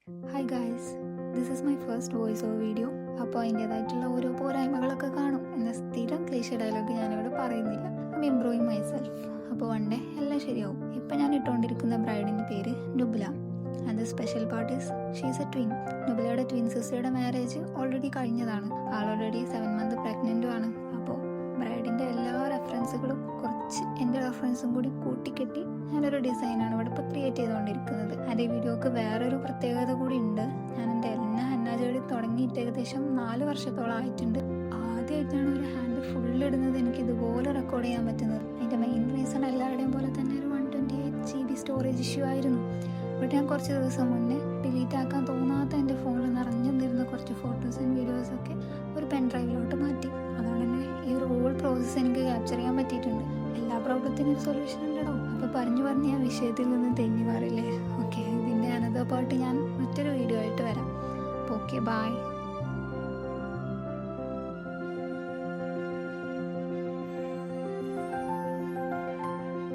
Hi guys, this is my first voice over video. അപ്പോൾ അതിൻ്റേതായിട്ടുള്ള ഓരോ പോരായ്മകളൊക്കെ കാണും എന്ന സ്ഥിരം ക്ലീശ ഡയലോഗ് ഞാനിവിടെ പറയുന്നില്ല. I improving myself. അപ്പോൾ വൺ ഡേ എല്ലാം ശരിയാവും. ഇപ്പം ഞാൻ ഇട്ടുകൊണ്ടിരിക്കുന്ന ബ്രൈഡിൻ്റെ പേര് Nubla. And the special part is she is a twin. നുബ്ലയുടെ ട്വിൻ സിസ്റ്ററുടെ മാരേജ് ഓൾറെഡി കഴിഞ്ഞതാണ്. ആൾ ഓൾറെഡി 7 month പ്രഗ്നൻറ്റും ആണ്. അപ്പോൾ ബ്രൈഡിൻ്റെ എല്ലാ റെഫറൻസുകളും കുറച്ച് എൻ്റെ റെഫറൻസും കൂടി കൂട്ടിക്കെട്ടി ഞാനൊരു ഡിസൈനാണ് ഇവിടെ ഇപ്പോൾ ക്രിയേറ്റ് ചെയ്തുകൊണ്ടിരിക്കുന്നത്. എൻ്റെ വീഡിയോക്ക് വേറൊരു പ്രത്യേകത കൂടി ഉണ്ട്. ഞാൻ എൻ്റെ എല്ലാ ഹന്നാജോടി തുടങ്ങിയിട്ട് ഏകദേശം 4 വർഷത്തോളം ആയിട്ടുണ്ട്. ആദ്യമായിട്ടാണ് ഒരു ഹാൻഡ് ഫുള്ളിടുന്നത് എനിക്ക് ഇതുപോലെ റെക്കോർഡ് ചെയ്യാൻ പറ്റുന്നത്. അതിൻ്റെ മെയിൻ റീസൺ എല്ലാവരുടെയും പോലെ തന്നെ ഒരു 128 GB സ്റ്റോറേജ് ഇഷ്യൂ ആയിരുന്നു. ബട്ട് ഞാൻ കുറച്ച് ദിവസം മുന്നേ ഡിലീറ്റ് ആക്കാൻ തോന്നാത്ത എൻ്റെ ഫോണിൽ നിറഞ്ഞു നിന്നിരുന്ന കുറച്ച് ഫോട്ടോസ് ആൻഡ് വീഡിയോസൊക്കെ ഒരു പെൻ ഡ്രൈവിലോട്ട് മാറ്റി. അതുകൊണ്ട് തന്നെ ഈ ഒരു ഹോൾ പ്രോസസ്സ് എനിക്ക് ക്യാപ്ചർ ചെയ്യാൻ പറ്റിയിട്ടുണ്ട്. എല്ലാ പ്രോബ്ലത്തിനും ഒരു സൊല്യൂഷൻ ഉണ്ടോ? അപ്പോൾ പറഞ്ഞു ഞാൻ വിഷയത്തിൽ നിന്ന് തെന്നി മാറില്ലേ. ഓക്കെ, ഇതിൻ്റെ അനദർ പാർട്ട് ഞാൻ മറ്റൊരു വീഡിയോ ആയിട്ട് വരാം. Okay, by.